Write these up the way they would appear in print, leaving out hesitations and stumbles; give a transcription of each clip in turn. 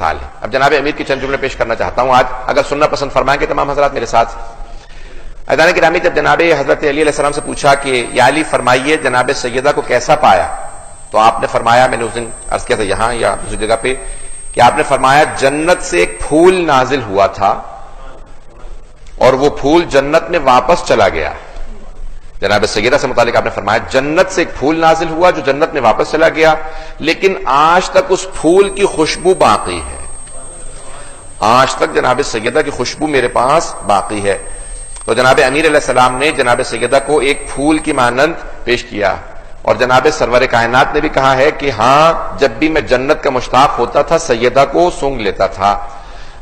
مثال ہے. اب جناب امیر کی چند جملے پیش کرنا چاہتا ہوں آج, اگر سننا پسند فرمائیں گے تمام حضرات میرے ساتھ. عزیزان گرامی, جب جناب حضرت علی علیہ السلام سے پوچھا کہ یا علی فرمائیے جناب سیدہ کو کیسا پایا, تو آپ نے فرمایا, میں نے اس دن عرض کیا تھا یہاں یا دوسری جگہ پہ, کہ آپ نے فرمایا جنت سے ایک پھول نازل ہوا تھا اور وہ پھول جنت میں واپس چلا گیا. جناب سیدہ سے متعلق آپ نے فرمایا جنت سے ایک پھول نازل ہوا جو جنت میں واپس چلا گیا, لیکن آج تک اس پھول کی خوشبو باقی ہے. آج تک جناب سیدہ کی خوشبو میرے پاس باقی ہے. تو جناب امیر علیہ السلام نے جناب سیدہ کو ایک پھول کی مانند پیش کیا, اور جناب سرور کائنات نے بھی کہا ہے کہ ہاں جب بھی میں جنت کا مشتاق ہوتا تھا سیدہ کو سونگ لیتا تھا.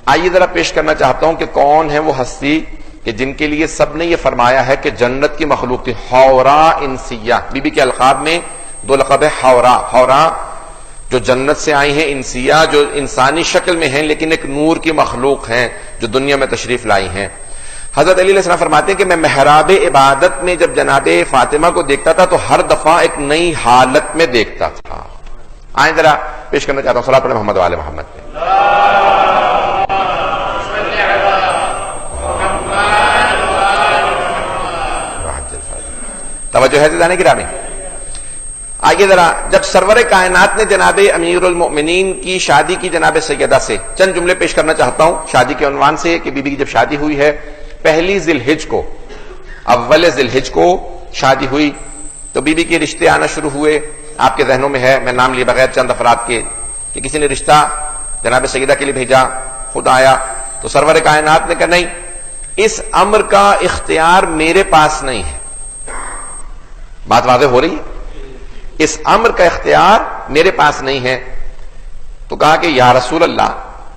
آئیے ذرا پیش کرنا چاہتا ہوں کہ کون ہے وہ ہستی کہ جن کے لیے سب نے یہ فرمایا ہے کہ جنت کی مخلوق تھی. حورا انسیہ, بی بی کے القاب میں دو لقب ہے. حورا جو جنت سے آئی ہیں, انسیہ جو انسانی شکل میں ہیں لیکن ایک نور کی مخلوق ہیں جو دنیا میں تشریف لائی ہیں. حضرت علی علیہ السلام فرماتے ہیں کہ میں محراب عبادت میں جب جناب فاطمہ کو دیکھتا تھا تو ہر دفعہ ایک نئی حالت میں دیکھتا تھا. آئیں ذرا پیش کرنا چاہتا ہوں صلاۃ علی محمد وعلی محمد پہ. توجہ ہے عزیزان گرامی. آگے ذرا, جب سرور کائنات نے جناب امیر المؤمنین کی شادی کی جناب سیدہ سے, چند جملے پیش کرنا چاہتا ہوں شادی کے عنوان سے کہ بی بی کی جب شادی ہوئی ہے, پہلی ذی الحج کو, اول ذی الحج کو شادی ہوئی, تو بی بی کے رشتے آنا شروع ہوئے. آپ کے ذہنوں میں ہے, میں نام لیے بغیر چند افراد کے, کہ کسی نے رشتہ جناب سیدہ کے لیے بھیجا, خود آیا, تو سرور کائنات نے کہا نہیں, اس امر کا اختیار میرے پاس نہیں ہے. بات واضح ہو رہی ہے, اس امر کا اختیار میرے پاس نہیں ہے. تو کہا کہ یا رسول اللہ,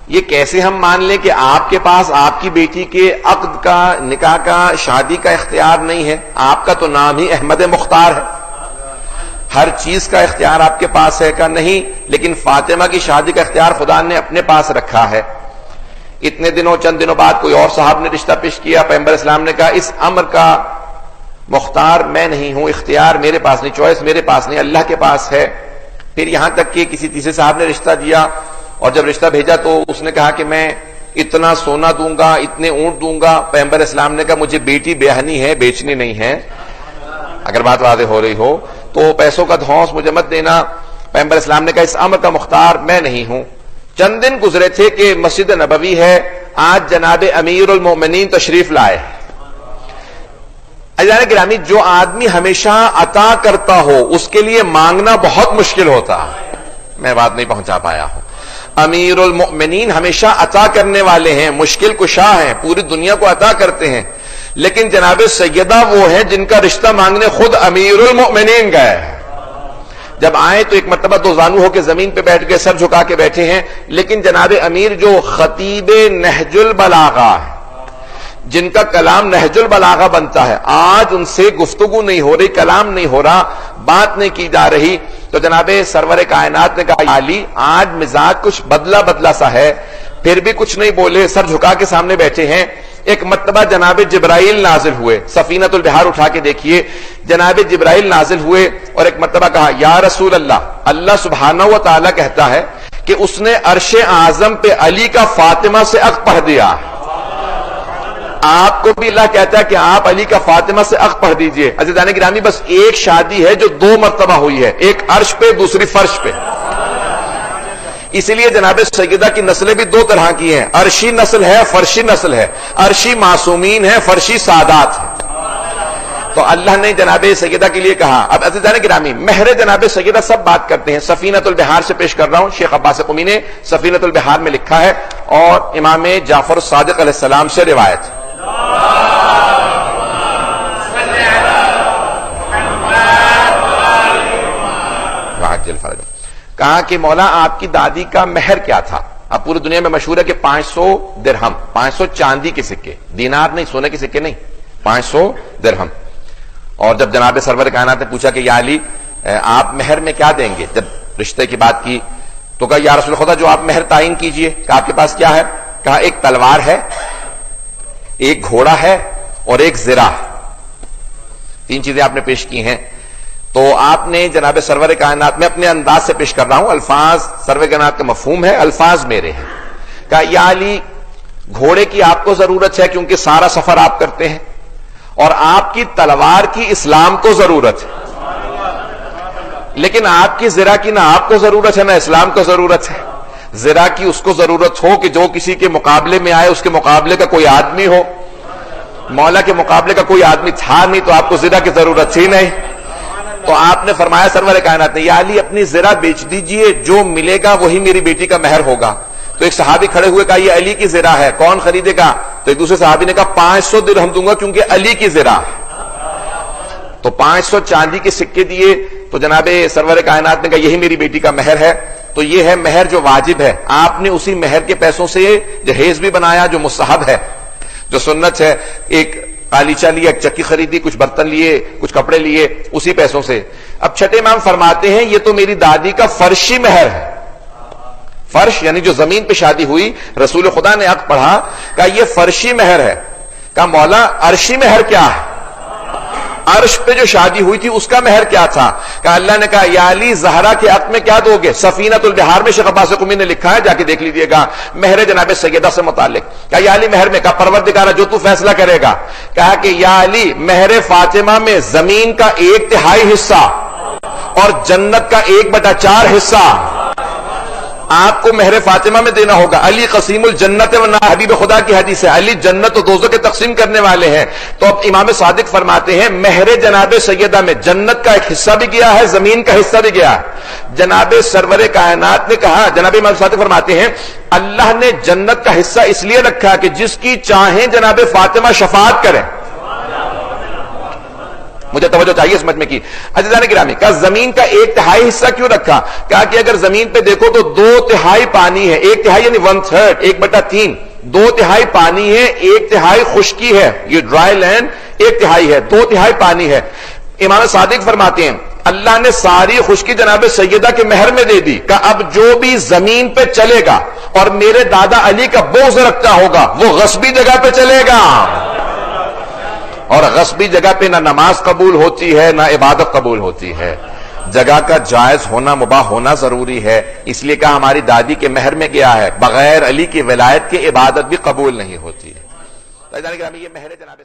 یہ کیسے ہم مان لیں کہ آپ کے پاس آپ کی بیٹی کے عقد کا, نکاح کا, شادی کا اختیار نہیں ہے؟ آپ کا تو نام ہی احمد مختار ہے, ہر چیز کا اختیار آپ کے پاس ہے. کا نہیں, لیکن فاطمہ کی شادی کا اختیار خدا نے اپنے پاس رکھا ہے. اتنے دنوں, چند دنوں بعد کوئی اور صاحب نے رشتہ پیش کیا, پیغمبر اسلام نے کہا اس امر کا مختار میں نہیں ہوں, اختیار میرے پاس نہیں, چوائس میرے پاس نہیں, اللہ کے پاس ہے. پھر یہاں تک کہ کسی تیسرے صاحب نے رشتہ دیا, اور جب رشتہ بھیجا تو اس نے کہا کہ میں اتنا سونا دوں گا, اتنے اونٹ دوں گا. پیغمبر اسلام نے کہا مجھے بیٹی بیاہنی ہے, بیچنی نہیں ہے. اگر بات واضح ہو رہی ہو تو پیسوں کا دھونس مجھے مت دینا. پیغمبر اسلام نے کہا اس امر کا مختار میں نہیں ہوں. چند دن گزرے تھے کہ مسجد نبوی ہے, آج جناب امیر المومنین تشریف لائے. عزیزان گرامی, جو آدمی ہمیشہ عطا کرتا ہو اس کے لیے مانگنا بہت مشکل ہوتا ہے. میں بات نہیں پہنچا پایا ہوں. امیر المؤمنین ہمیشہ عطا کرنے والے ہیں, مشکل کشا ہیں, پوری دنیا کو عطا کرتے ہیں, لیکن جناب سیدہ وہ ہیں جن کا رشتہ مانگنے خود امیر المؤمنین گئے. جب آئے تو ایک مرتبہ دو زانو ہو کے زمین پہ بیٹھ کے سر جھکا کے بیٹھے ہیں, لیکن جناب امیر جو خطیب نہج البلاغہ ہے, جن کا کلام نہج البلاغہ بنتا ہے, آج ان سے گفتگو نہیں ہو رہی, کلام نہیں ہو رہا, بات نہیں کی جا رہی. تو جناب سرور کائنات نے کہا علی آج مزاج کچھ بدلا سا ہے. پھر بھی کچھ نہیں بولے, سر جھکا کے سامنے بیٹھے ہیں. ایک مرتبہ جناب جبرائیل نازل ہوئے, سفینۃ البحار اٹھا کے دیکھیے, جناب جبرائیل نازل ہوئے اور ایک مرتبہ کہا یا رسول اللہ, اللہ سبحانہ و تعالی کہتا ہے کہ اس نے عرش اعظم پہ علی کا فاطمہ سے عقد پڑھ دیا. آپ کو بھی اللہ کہتا ہے کہ آپ علی کا فاطمہ سے عقد پڑھ دیجئے. عزیزان گرامی, بس ایک شادی ہے جو دو مرتبہ ہوئی ہے, ایک عرش پہ دوسری فرش پہ. اسی لیے جناب سیدہ کی نسلیں بھی دو طرح کی ہیں, عرشی نسل ہے, فرشی نسل ہے. عرشی معصومین ہے, فرشی سادات ہے. تو اللہ نے جناب سیدہ کے لیے کہا. اب عزیزان گرامی, مہر جناب سیدہ سب بات کرتے ہیں. سفینۃ البحار سے پیش کر رہا ہوں, شیخ عباس قمی نے سفینۃ البحار میں لکھا ہے, اور امام جعفر الصادق علیہ السلام سے روایت. کہا کہ مولا آپ کی دادی کا مہر کیا تھا؟ اب پوری دنیا میں مشہور ہے کہ 500 درہم, 500 چاندی کے سکے, دینار نہیں, سونے کے سکے نہیں, 500 درہم. اور جب جناب سرور کائنات نے پوچھا کہ یا علی آپ مہر میں کیا دیں گے, جب رشتے کی بات کی تو کہا یا رسول خدا جو آپ مہر تعین کیجئے. کہا آپ کے پاس کیا ہے؟ کہا ایک تلوار ہے, ایک گھوڑا ہے اور ایک زرہ. 3 چیزیں آپ نے پیش کی ہیں. تو آپ نے جناب سرور کائنات میں اپنے انداز سے پیش کر رہا ہوں، الفاظ سرور کائنات کا مفہوم ہے، الفاظ میرے ہیں. کہا یا علی گھوڑے کی آپ کو ضرورت ہے کیونکہ سارا سفر آپ کرتے ہیں، اور آپ کی تلوار کی اسلام کو ضرورت ہے، لیکن آپ کی زرہ کی نہ آپ کو ضرورت ہے نہ اسلام کو ضرورت ہے. زرہ کی اس کو ضرورت ہو کہ جو کسی کے مقابلے میں آئے اس کے مقابلے کا کوئی آدمی ہو. مولا کے مقابلے کا کوئی آدمی تھا نہیں تو آپ کو زرہ کی ضرورت تھی نہیں. تو آپ نے فرمایا سرور کائنات نے یا علی اپنی زرہ بیچ دیجئے، جو ملے گا وہی میری بیٹی کا مہر ہوگا. تو ایک صحابی کھڑے ہوئے کہا یہ علی کی زرہ ہے، کون خریدے گا؟ تو ایک دوسرے صحابی نے کہا 500 درہم دوں گا کیونکہ علی کی زرہ. تو 500 چاندی کے سکے دیے. تو جناب سرور کائنات نے کہا یہی میری بیٹی کا مہر ہے. تو یہ ہے مہر جو واجب ہے. آپ نے اسی مہر کے پیسوں سے جہیز بھی بنایا جو مستحب ہے، جو سنت ہے. ایک قالیچہ لیا، ایک چکی خریدی، کچھ برتن لیے، کچھ کپڑے لیے اسی پیسوں سے. اب چھٹے امام فرماتے ہیں یہ تو میری دادی کا فرشی مہر ہے. فرش یعنی جو زمین پہ شادی ہوئی، رسول خدا نے عقد پڑھا، کہا یہ فرشی مہر ہے. کہا مولا عرشی مہر کیا ہے؟ عرش پہ جو شادی ہوئی تھی اس کا مہر کیا تھا؟ کہا اللہ نے کہا یا علی زہرا کے عقد میں کیا دو گے؟ سفینۃ البحار میں شیخ عباس قمی نے لکھا ہے، جا کے دیکھ لیجیے گا، مہر جناب سیدہ سے متعلق. کہا یا علی مہر میں؟ کہا پروردگارہ جو تو فیصلہ کرے گا. کہا کہ یا علی مہر فاطمہ میں زمین کا 1/3 حصہ اور جنت کا 1/4 حصہ آپ کو مہر فاطمہ میں دینا ہوگا. علی قسیم الجنت ورنہ حبیب خدا کی حدیث ہے، علی جنت و دوزخ کے تقسیم کرنے والے ہیں. تو اب امام صادق فرماتے ہیں مہر جناب سیدہ میں جنت کا ایک حصہ بھی گیا ہے، زمین کا حصہ بھی گیا ہے. جناب سرور کائنات نے کہا، جناب امام صادق فرماتے ہیں اللہ نے جنت کا حصہ اس لیے رکھا کہ جس کی چاہیں جناب فاطمہ شفاعت کریں. مجھے توجہ چاہیے سمجھ میں کی. عزیزان گرامی، کہا زمین کا 1/3 حصہ کیوں رکھا؟ کہا کہ اگر زمین پہ دیکھو تو 2/3 پانی ہے. 1/3 یعنی 1/3، 1/3. 2/3 پانی ہے، 1/3 خشکی ہے، یہ ڈرائی لینڈ 1/3 ہے، 2/3 پانی ہے. امام صادق فرماتے ہیں اللہ نے ساری خشکی جناب سیدہ کے مہر میں دے دی. کہ اب جو بھی زمین پہ چلے گا اور میرے دادا علی کا بغض رکھتا ہوگا وہ غصبی جگہ پہ چلے گا، اور غصبی جگہ پہ نہ نماز قبول ہوتی ہے نہ عبادت قبول ہوتی ہے. جگہ کا جائز ہونا، مباح ہونا ضروری ہے. اس لیے کہا ہماری دادی کے مہر میں گیا ہے، بغیر علی کی ولایت کے عبادت بھی قبول نہیں ہوتی ہے. یہ مہر جناب